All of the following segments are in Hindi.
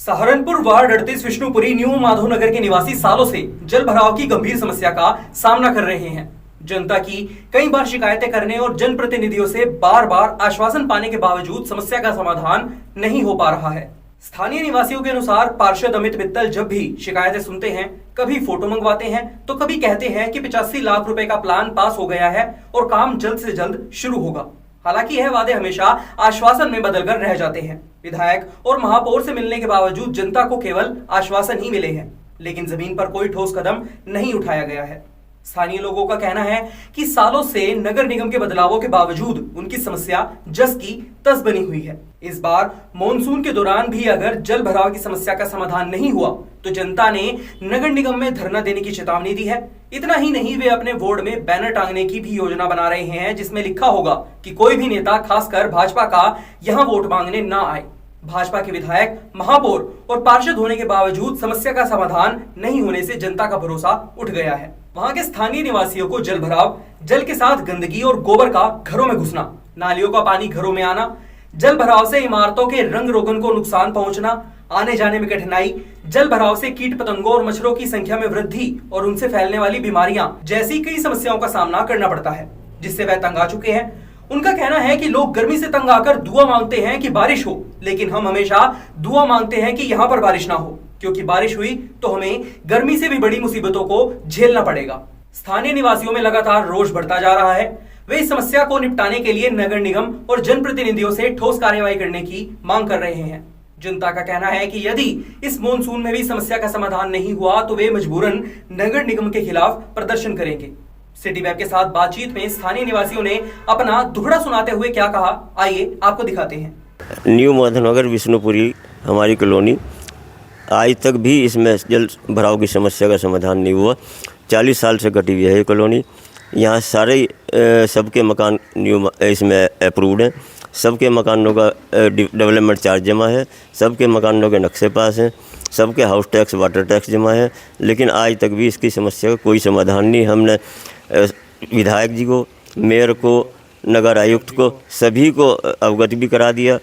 सहारनपुर वार्ड 38 विष्णुपुरी न्यू माधोनगर के निवासी सालों से जल भराव की गंभीर समस्या का सामना कर रहे हैं। जनता की कई बार शिकायतें करने और जनप्रतिनिधियों से बार बार आश्वासन पाने के बावजूद समस्या का समाधान नहीं हो पा रहा है। स्थानीय निवासियों के अनुसार पार्षद अमित मित्तल जब भी शिकायतें सुनते हैं, कभी फोटो मंगवाते हैं तो कभी कहते हैं कि 85 लाख रुपए का प्लान पास हो गया है और काम जल्द से जल्द शुरू होगा। हालांकि यह वादे हमेशा आश्वासन में बदलकर रह जाते हैं। विधायक और महापौर से मिलने के बावजूद जनता को केवल आश्वासन ही मिले हैं, लेकिन जमीन पर कोई ठोस कदम नहीं उठाया गया है। स्थानीय लोगों का कहना है कि सालों से नगर निगम के बदलावों के बावजूद उनकी समस्या जस की तस बनी हुई है। इस बार मॉनसून के दौरान भी अगर जल भराव की समस्या का समाधान नहीं हुआ तो जनता ने नगर निगम में धरना देने की चेतावनी दी है। इतना ही नहीं, वे अपने वार्ड में बैनर टांगने की भी योजना बना रहे हैं, जिसमें लिखा होगा कि कोई भी नेता, खासकर भाजपा का, यहां वोट मांगने ना आए। भाजपा के विधायक, महापौर और पार्षद होने के बावजूद समस्या का समाधान नहीं होने से जनता का भरोसा उठ गया है। वहां के स्थानीय निवासियों को जल भराव, जल के साथ गंदगी और गोबर का घरों में घुसना, नालियों का पानी घरों में आना, जल भराव से इमारतों के रंग रोगन को नुकसान पहुंचना, आने जाने में कठिनाई, जल भराव से कीट पतंगों और मच्छरों की संख्या में वृद्धि और उनसे फैलने वाली बीमारियां जैसी कई समस्याओं का सामना करना पड़ता है, जिससे वह तंग आ चुके हैं। उनका कहना है कि लोग गर्मी से तंग आकर दुआ मांगते हैं कि बारिश हो, लेकिन हम हमेशा दुआ मांगते हैं कि यहाँ पर बारिश ना हो, क्योंकि बारिश हुई तो हमें गर्मी से भी बड़ी मुसीबतों को झेलना पड़ेगा। स्थानीय निवासियों में लगातार रोष बढ़ता जा रहा है। वे इस समस्या को निपटाने के लिए नगर निगम और जनप्रतिनिधियों से ठोस कार्रवाई करने की मांग कर रहे हैं। जनता का कहना है कि यदि इस मॉनसून में भी समस्या का समाधान नहीं हुआ तो वे मजबूरन नगर निगम के खिलाफ प्रदर्शन करेंगे। सिटी वेब के साथ बातचीत में स्थानीय निवासियों ने अपना दुखड़ा सुनाते हुए क्या कहा, आइए आपको दिखाते हैं। न्यू माधोनगर विष्णुपुरी हमारी कॉलोनी, आज तक भी इसमें जल भराव की समस्या का समाधान नहीं हुआ। 40 साल से कटी हुई है ये कॉलोनी। यहाँ सारे सबके मकान इसमें अप्रूव्ड हैं। सबके मकानों का डेवलपमेंट चार्ज जमा है, सबके मकानों के नक्शे पास हैं, सबके हाउस टैक्स, वाटर टैक्स जमा है, लेकिन आज तक भी इसकी समस्या का कोई समाधान नहीं। हमने विधायक जी को, मेयर को, नगर आयुक्त को, सभी को अवगत भी करा दिया,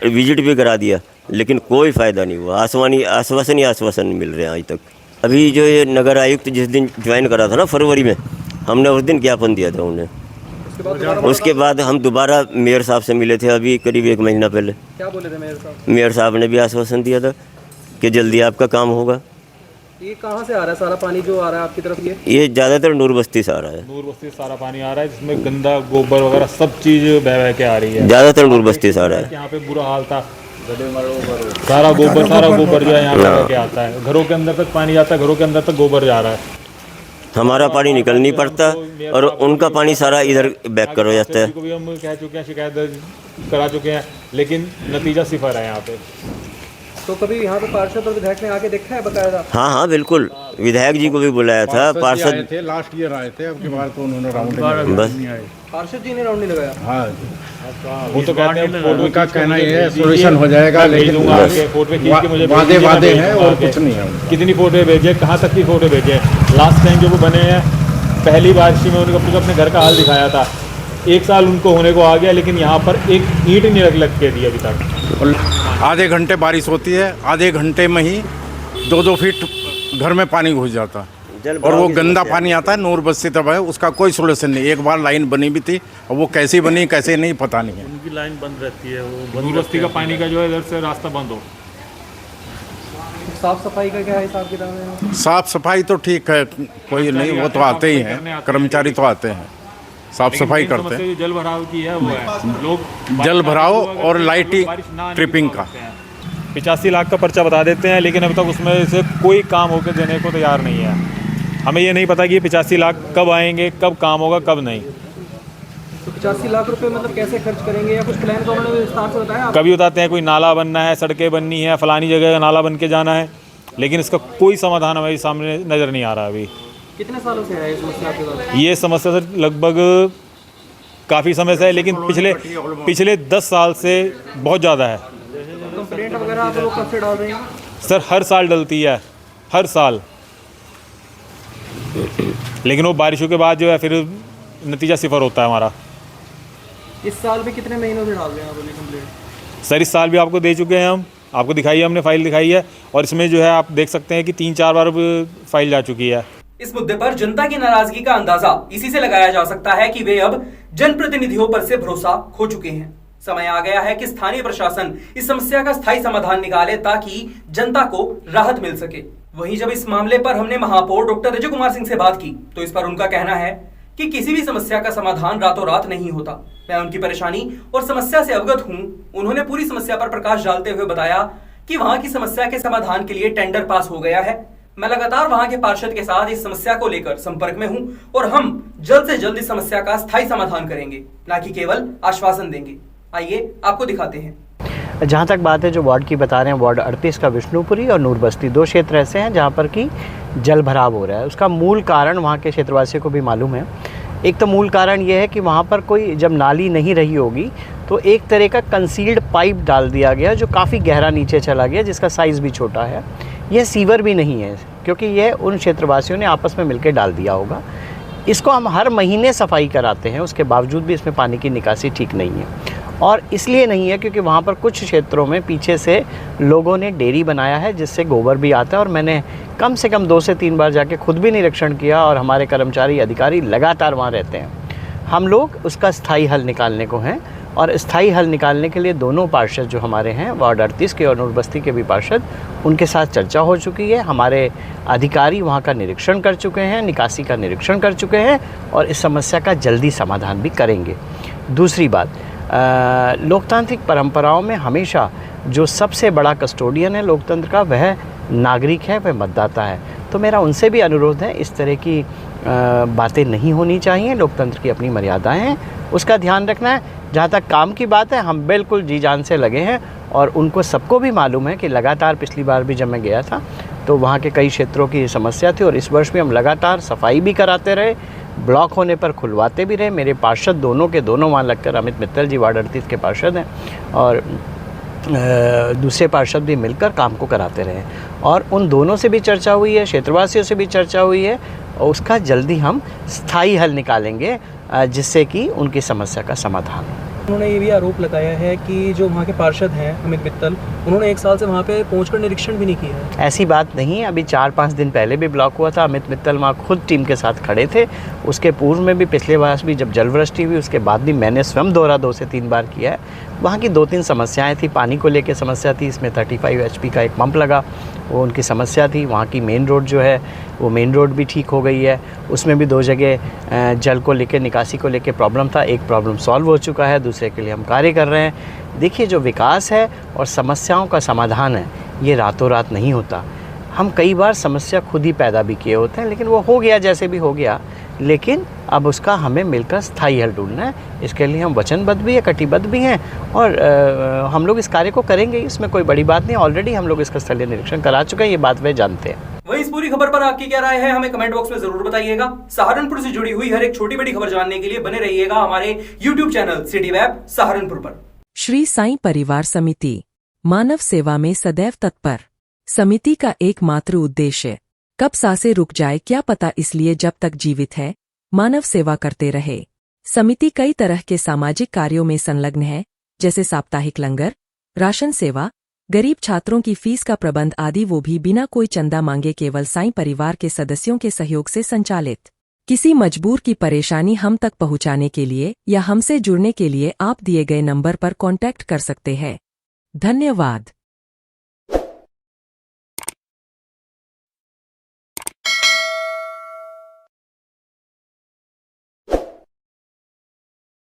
विजिट भी करा दिया, लेकिन कोई फ़ायदा नहीं हुआ। आश्वासन नहीं मिल रहे हैं आज तक। अभी जो ये नगर आयुक्त जिस दिन ज्वाइन करा था ना, फरवरी में, हमने उस दिन ज्ञापन दिया था उन्हें। उसके बाद हम दोबारा मेयर साहब से मिले थे अभी करीब 1 महीना पहले। क्या बोले थे मेयर साहब? मेयर साहब ने भी आश्वासन दिया था कि जल्दी आपका काम होगा। ये कहाँ से आ रहा है सारा पानी जो आ रहा है आपकी तरफ? ये ज़्यादातर नूर बस्ती से आ रहा है। नूर बस्ती से सारा पानी आ रहा है, जिसमें गंदा गोबर वगैरह सब चीज़ बह के आ रही है। ज़्यादातर नूर बस्ती से आ रहा है। यहाँ पे बुरा हाल था, सारा गोबर जो है यहाँ पे के आता है। घरों के अंदर तक पानी जाता है, घरों के अंदर तक गोबर जा रहा है। हमारा पानी निकल नहीं पड़ता और उनका पानी सारा इधर बैक कर जाता है। भी हम कह चुके हैं, शिकायत दर्ज करा चुके हैं, लेकिन नतीजा सिफर है यहाँ पे। तो कभी यहाँ पे पार्षद और विधायक ने आके देखा है बकायदा? हाँ, बिल्कुल। विधायक जी को भी बुलाया था। पार्षद थे, लास्ट ईयर आए थे, अब की बार तो उन्होंने राउंड बस पार्षद जी ने राउंड नहीं लगाया। हाँ, वो तो कहते हैं उनका कहना ये है सोल्यूशन हो जाएगा, लेकिन वादे हैं और कुछ नहीं है। कितनी फोटो भेजे, कहाँ तक की फोटो भेजे? लास्ट टाइम जो वो बने हैं, पहली बारिश में उनको अपने घर का हाल दिखाया था। 1 साल उनको होने को आ गया, लेकिन यहाँ पर एक ईंट नहीं लग के दी अभी तक। आधे घंटे बारिश होती है, आधे घंटे में ही 2-2 फीट घर में पानी घुस जाता है और वो गंदा पानी आता है नूर बस्ती तब है। उसका कोई सोल्यूशन नहीं। एक बार लाइन बनी भी थी और वो कैसी बनी कैसे नहीं पता नहीं है। उनकी लाइन बंद रहती है, वो नूर बस्ती का पानी का जो है इधर से रास्ता बंद हो। साफ सफाई का क्या हिसाब किताब है? साफ सफाई तो ठीक है, कोई नहीं, वो तो आते ही हैं, कर्मचारी तो आते हैं, साफ सफाई करते हैं। जल भराव की है वो है, लोग जल भराव और लाइटिंग ट्रिपिंग का 85 लाख का पर्चा बता देते हैं, लेकिन अभी तक उसमें से कोई काम होकर देने को तैयार नहीं है। हमें ये नहीं पता कि ये 85 लाख कब आएंगे, कब काम होगा, कब नहीं। तो 85 लाख रुपए मतलब कैसे खर्च करेंगे, या कुछ प्लान का उन्होंने विस्तार से बताया? कभी बताते हैं कोई नाला बनना है, सड़कें बननी है, फलानी जगह का नाला बन के जाना है, लेकिन इसका कोई समाधान हमारे सामने नज़र नहीं आ रहा। अभी कितने सालों से है ये समस्या आपके पास? ये समस्या सर लगभग काफ़ी समय से है, लेकिन पिछले 10 साल से बहुत ज़्यादा है। कंप्लेंट वगैरह आप लोग कब से डाल रहे हैं? सर हर साल डलती है, हर साल, लेकिन वो बारिशों के बाद जो है फिर नतीजा सिफर होता है हमारा। इस साल भी कितने महीनों से डाल रहे हैं आप कंप्लेंट? सर इस साल भी आपको दे चुके हैं हम, आपको दिखाई है, हमने फाइल दिखाई है, और इसमें जो है आप देख सकते हैं कि 3-4 बार फाइल जा चुकी है। इस मुद्दे पर जनता की नाराजगी का अंदाजा इसी से लगाया जा सकता है कि वे अब जनप्रतिनिधियों पर से भरोसा खो चुके हैं। समय आ गया है कि स्थानीय प्रशासन इस समस्या का स्थायी समाधान निकाले ताकि जनता को राहत मिल सके। वहीं जब इस मामले पर हमने महापौर डॉक्टर अजय कुमार सिंह से बात की तो इस पर उनका कहना है कि किसी भी समस्या का समाधान रातों रात नहीं होता। मैं उनकी परेशानी और समस्या से अवगत हूं। उन्होंने पूरी समस्या पर प्रकाश डालते हुए बताया कि वहां की समस्या के समाधान के लिए टेंडर पास हो गया है। मैं लगातार वहां के पार्षद के साथ इस समस्या को लेकर संपर्क में हूं और हम जल्द से जल्द इस समस्या का स्थायी समाधान करेंगे, न कि केवल आश्वासन देंगे। आइए आपको दिखाते हैं। जहाँ तक बात है जो वार्ड की बता रहे हैं, वार्ड 38 का विष्णुपुरी और नूरबस्ती 2 क्षेत्र ऐसे हैं जहाँ पर कि जल भराव हो रहा है। उसका मूल कारण वहाँ के क्षेत्रवासियों को भी मालूम है। एक तो मूल कारण ये है कि वहाँ पर कोई जब नाली नहीं रही होगी तो एक तरह का कंसील्ड पाइप डाल दिया गया जो काफ़ी गहरा नीचे चला गया, जिसका साइज़ भी छोटा है। यह सीवर भी नहीं है क्योंकि यह उन क्षेत्रवासियों ने आपस में मिलकर डाल दिया होगा। इसको हम हर महीने सफाई कराते हैं, उसके बावजूद भी इसमें पानी की निकासी ठीक नहीं है। और इसलिए नहीं है क्योंकि वहाँ पर कुछ क्षेत्रों में पीछे से लोगों ने डेयरी बनाया है जिससे गोबर भी आता है, और मैंने कम से कम 2 से 3 बार जाके खुद भी निरीक्षण किया और हमारे कर्मचारी अधिकारी लगातार वहाँ रहते हैं। हम लोग उसका स्थायी हल निकालने को हैं, और स्थायी हल निकालने के लिए दोनों पार्षद जो हमारे हैं, वार्ड 38 के और नूरबस्ती के भी पार्षद, उनके साथ चर्चा हो चुकी है। हमारे अधिकारी वहाँ का निरीक्षण कर चुके हैं, निकासी का निरीक्षण कर चुके हैं, और इस समस्या का जल्दी समाधान भी करेंगे। दूसरी बात, लोकतांत्रिक परंपराओं में हमेशा जो सबसे बड़ा कस्टोडियन है लोकतंत्र का, वह नागरिक है, वह मतदाता है। तो मेरा उनसे भी अनुरोध है, इस तरह की बातें नहीं होनी चाहिए। लोकतंत्र की अपनी मर्यादाएं हैं, उसका ध्यान रखना है। जहाँ तक काम की बात है, हम बिल्कुल जी जान से लगे हैं, और उनको सबको भी मालूम है कि लगातार पिछली बार भी जब मैं गया था तो वहाँ के कई क्षेत्रों की समस्या थी, और इस वर्ष भी हम लगातार सफाई भी कराते रहे, ब्लॉक होने पर खुलवाते भी रहे। मेरे पार्षद दोनों के दोनों वहाँ लगकर, अमित मित्तल जी वार्ड 38 के पार्षद हैं, और दूसरे पार्षद भी मिलकर काम को कराते रहे, और उन दोनों से भी चर्चा हुई है, क्षेत्रवासियों से भी चर्चा हुई है, और उसका जल्दी हम स्थायी हल निकालेंगे जिससे कि उनकी समस्या का समाधान हो। उन्होंने ये भी आरोप लगाया है कि जो वहाँ के पार्षद हैं अमित मित्तल, उन्होंने 1 साल से वहाँ पे पहुंचकर निरीक्षण भी नहीं किया है। ऐसी बात नहीं है। अभी 4-5 दिन पहले भी ब्लॉक हुआ था, अमित मित्तल वहाँ खुद टीम के साथ खड़े थे। उसके पूर्व में भी, पिछले वर्ष भी जब जलवृष्टि हुई उसके बाद भी मैंने स्वयं दौरा 2 से 3 बार किया है। वहाँ की 2-3 समस्याएं थी। पानी को लेकर समस्या थी, इसमें 35 HP का एक पंप लगा, वो उनकी समस्या थी। वहाँ की मेन रोड जो है वो मेन रोड भी ठीक हो गई है, उसमें भी 2 जगह जल को लेकर, निकासी को लेकर प्रॉब्लम था। एक प्रॉब्लम सॉल्व हो चुका है, दूसरे के लिए हम कार्य कर रहे हैं। देखिए, जो विकास है और समस्याओं का समाधान है, ये रातों रात नहीं होता। हम कई बार समस्या खुद ही पैदा भी किए होते हैं, लेकिन वो हो गया जैसे भी हो गया, लेकिन अब उसका हमें मिलकर स्थायी हल ढूंढना है। इसके लिए हम वचनबद्ध भी हैं, कटिबद्ध भी हैं, और हम लोग इस कार्य को करेंगे। इसमें कोई बड़ी बात नहीं। ऑलरेडी हम लोग इसका स्थलीय निरीक्षण करा चुके हैं, ये बात वे जानते हैं। वही इस पूरी खबर पर आपकी क्या राय है, हमें कमेंट बॉक्स में जरूर बताइएगा। सहारनपुर से जुड़ी हुई हर एक छोटी बड़ी खबर जानने के लिए बने रहिएगा हमारे YouTube channel city web Saharanpur पर। श्री साईं परिवार समिति मानव सेवा में सदैव तत्पर। समिति का एकमात्र उद्देश्य कब सांसें रुक जाए क्या पता, इसलिए जब तक जीवित है मानव सेवा करते रहे। समिति कई तरह के सामाजिक कार्यों में संलग्न है, जैसे साप्ताहिक लंगर, राशन सेवा, गरीब छात्रों की फीस का प्रबंध आदि, वो भी बिना कोई चंदा मांगे, केवल साईं परिवार के सदस्यों के सहयोग से संचालित। किसी मजबूर की परेशानी हम तक पहुंचाने के लिए या हमसे जुड़ने के लिए आप दिए गए नंबर पर कांटेक्ट कर सकते हैं। धन्यवाद।